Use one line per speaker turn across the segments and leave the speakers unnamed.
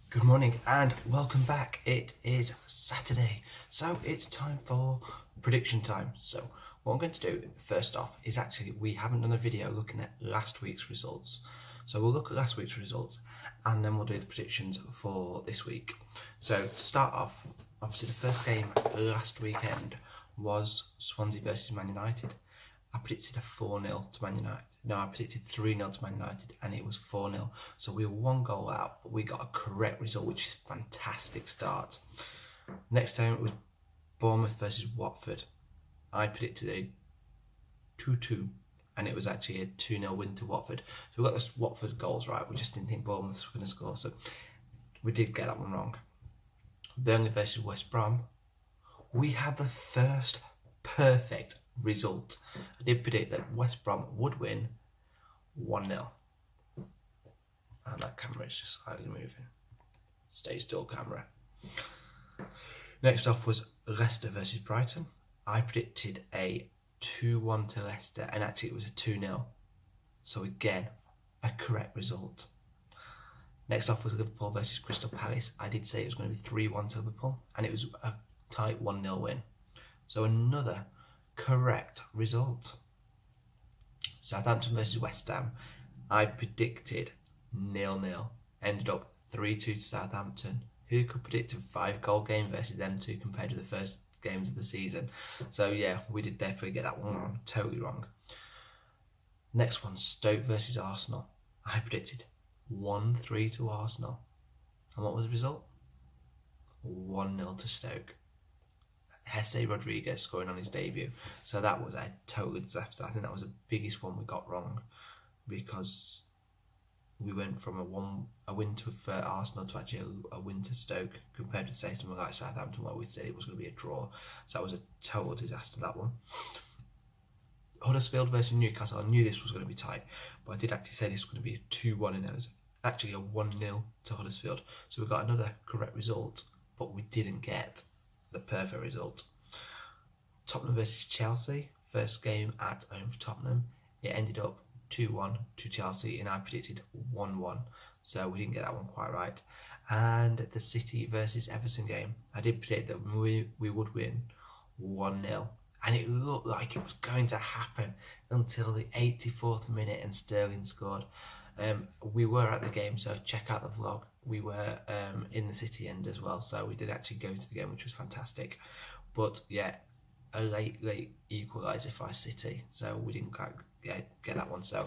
Good morning and welcome back. It is Saturday, so it's time for prediction time. So what I'm going to do first off is actually we haven't done a video looking at last week's results. So we'll look at last week's results and then we'll do the predictions for this week. So to start off, obviously the first game last weekend was Swansea versus Man United. I predicted a 4-0 to Man United. No, I predicted 3-0 to Man United and it was 4-0. So we were one goal out, but we got a correct result, which is a fantastic start. Next time it was Bournemouth versus Watford. I predicted a 2-2 and it was actually a 2-0 win to Watford. So we got those Watford goals right. We just didn't think Bournemouth was going to score. So we did get that one wrong. Burnley versus West Brom. We had the first perfect result. I did predict that West Brom would win 1-0. And that camera is just slightly moving. Stay still, camera. Next off was Leicester versus Brighton. I predicted a 2-1 to Leicester and actually it was a 2-0. So again, a correct result. Next off was Liverpool versus Crystal Palace. I did say it was going to be 3-1 to Liverpool and it was a tight 1-0 win. So another correct result. Southampton versus West Ham. I predicted 0-0. Ended up 3-2 to Southampton. Who could predict a 5-goal game versus them two compared to the first games of the season? So yeah, we did definitely get that one wrong. Totally wrong. Next one, Stoke versus Arsenal. I predicted 1-3 to Arsenal. And what was the result? 1-0 to Stoke. Jesse Rodriguez scoring on his debut. So that was a total disaster. I think that was the biggest one we got wrong because we went from a win for Arsenal to actually a win to Stoke compared to say something like Southampton where we said it was going to be a draw. So that was a total disaster, that one. Huddersfield versus Newcastle. I knew this was going to be tight, but I did actually say this was going to be a 2-1 and it was actually a 1-0 to Huddersfield. So we got another correct result, but we didn't get the perfect result. Tottenham versus Chelsea. First game at home for Tottenham. It ended up 2-1 to Chelsea and I predicted 1-1. So we didn't get that one quite right. And the City versus Everton game. I did predict that we would win 1-0. And it looked like it was going to happen until the 84th minute and Sterling scored. We were at the game, so check out the vlog. We were in the City end as well, so we did actually go to the game, which was fantastic. But yeah, a late equaliser for our City, so we didn't quite get that one. So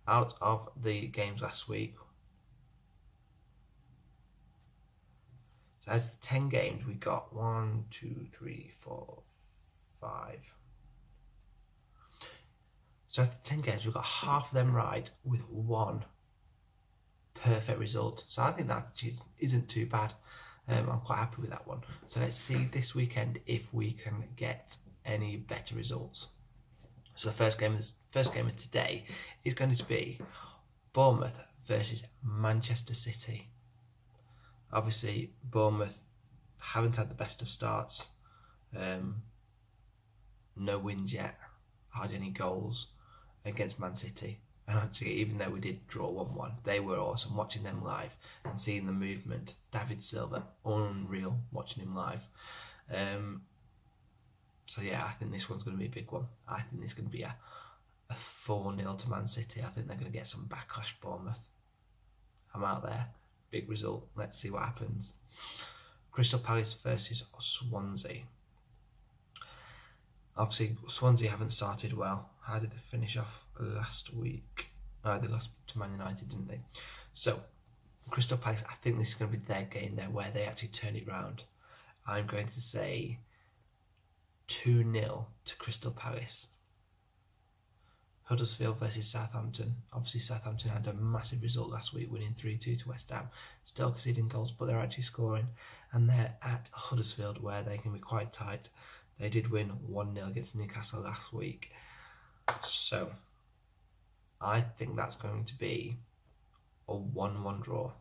out of the games last week, so as the 10 games, we got 1, 2, 3, 4, 5. So after 10 games, we've got half of them right with one perfect result. So I think that isn't too bad. I'm quite happy with that one. So let's see this weekend if we can get any better results. So the first game of today is going to be Bournemouth versus Manchester City. Obviously, Bournemouth haven't had the best of starts. No wins yet. Had any goals against Man City. And actually, even though we did draw 1-1, they were awesome watching them live and seeing the movement. David Silva, unreal watching him live. So yeah, I think this one's going to be a big one. I think it's going to be a 4-0 to Man City. I think they're going to get some backlash, Bournemouth. I'm out there. Big result. Let's see what happens. Crystal Palace versus Swansea. Obviously, Swansea haven't started well. How did they finish off last week? They lost to Man United, didn't they? So, Crystal Palace, I think this is going to be their game there where they actually turn it round. I'm going to say 2-0 to Crystal Palace. Huddersfield versus Southampton. Obviously, Southampton had a massive result last week, winning 3-2 to West Ham. Still conceding goals, but they're actually scoring. And they're at Huddersfield where they can be quite tight. They did win 1-0 against Newcastle last week. So, I think that's going to be a 1-1 draw.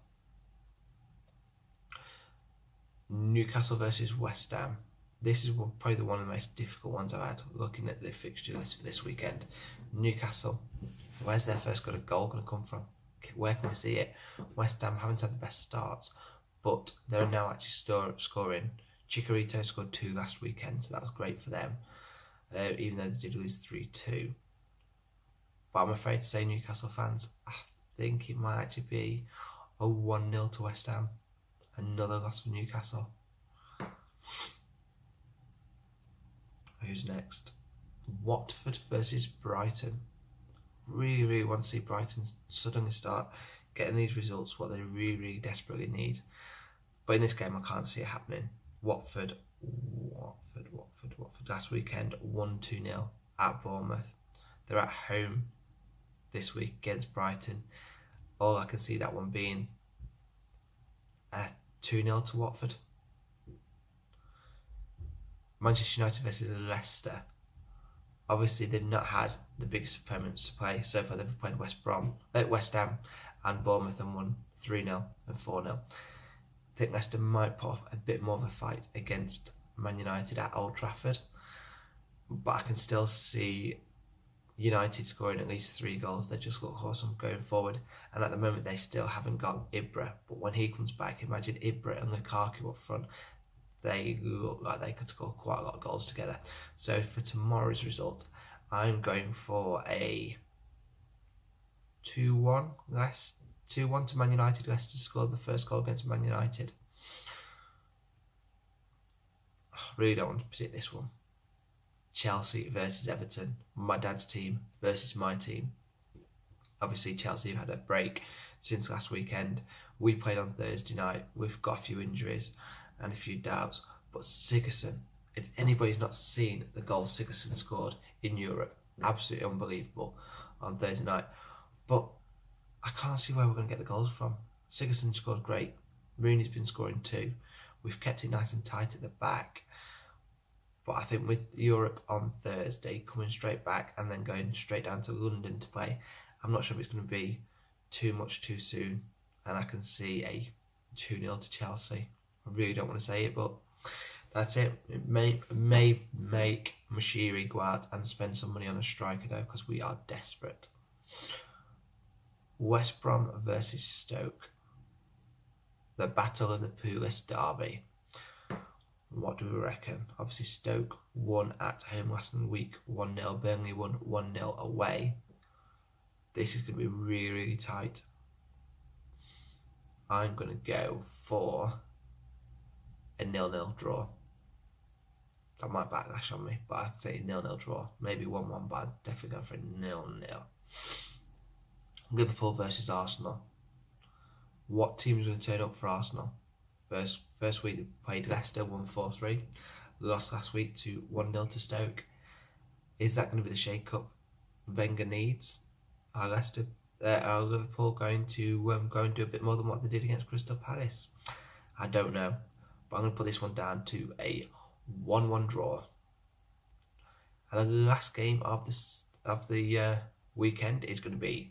Newcastle versus West Ham. This is probably one of the most difficult ones I've had looking at the fixture list for this weekend. Newcastle, where's their first goal going to come from? Where can we see it? West Ham haven't had the best starts, but they're now actually scoring. Chicharito scored 2 last weekend, so that was great for them, even though they did lose 3-2. But I'm afraid to say, Newcastle fans, I think it might actually be a 1-0 to West Ham. Another loss for Newcastle. Who's next? Watford versus Brighton. Really want to see Brighton suddenly start getting these results, what they really desperately need. But in this game, I can't see it happening. Watford last weekend won 2-0 at Bournemouth. They're at home this week against Brighton. All I can see that one being a 2-0 to Watford. Manchester United versus Leicester. Obviously, they've not had the biggest opponents to play. So far, they've played West Ham and Bournemouth and won 3-0 and 4-0. I think Leicester might put up a bit more of a fight against Man United at Old Trafford. But I can still see United scoring at least 3 goals. They just look awesome going forward. And at the moment, they still haven't got Ibra. But when he comes back, imagine Ibra and Lukaku up front. They look like they could score quite a lot of goals together. So for tomorrow's result, I'm going for a 2-1 to Man United. Leicester scored the first goal against Man United. I really don't want to predict this one. Chelsea versus Everton. My dad's team versus my team. Obviously, Chelsea have had a break since last weekend. We played on Thursday night. We've got a few injuries and a few doubts. But Sigurdsson, if anybody's not seen the goal Sigurdsson scored in Europe, absolutely unbelievable on Thursday night. But I can't see where we're going to get the goals from. Sigurdsson scored great. Rooney's been scoring too. We've kept it nice and tight at the back. But I think with Europe on Thursday, coming straight back and then going straight down to London to play, I'm not sure if it's going to be too much too soon. And I can see a 2-0 to Chelsea. I really don't want to say it, but that's it. It may make Moshiri go out and spend some money on a striker though, because we are desperate. West Brom versus Stoke. The Battle of the Pulis Derby. What do we reckon? Obviously Stoke won at home last week 1-0. Burnley won 1-0 away. This is going to be really tight. I'm going to go for a 0-0 draw. That might backlash on me, but I'd say 0-0 draw. Maybe 1-1, but I'm definitely going for a 0-0. Liverpool versus Arsenal. What team is going to turn up for Arsenal? First week they played Leicester, won 4-3. Lost last week to 1-0 to Stoke. Is that going to be the shake-up Wenger needs? Are Liverpool going to go and do a bit more than what they did against Crystal Palace? I don't know. But I'm going to put this one down to a 1-1 draw. And the last game of the weekend is going to be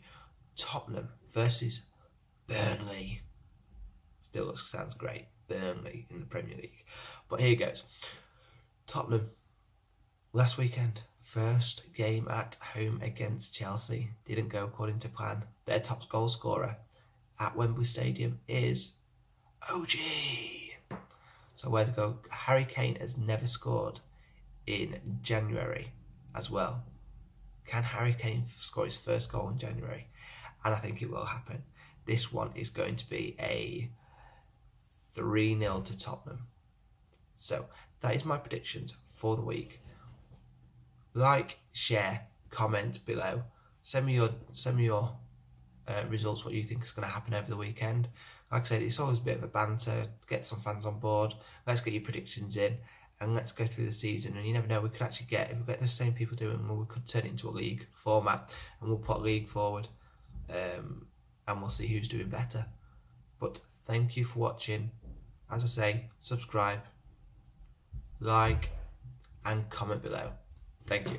Tottenham versus Burnley. Still sounds great. Burnley in the Premier League. But here goes. Tottenham, last weekend, first game at home against Chelsea. Didn't go according to plan. Their top goal scorer at Wembley Stadium is OG. So where to go? Harry Kane has never scored in January as well. Can Harry Kane score his first goal in January? And I think it will happen. This one is going to be a 3-0 to Tottenham. So that is my predictions for the week. Like, share, comment below. Send me your results, what you think is going to happen over the weekend. Like I said, it's always a bit of a banter, get some fans on board, let's get your predictions in, and let's go through the season. And you never know, we could actually if we get the same people doing, well, we could turn it into a league format, and we'll put a league forward, and we'll see who's doing better. But thank you for watching. As I say, subscribe, like, and comment below. Thank you.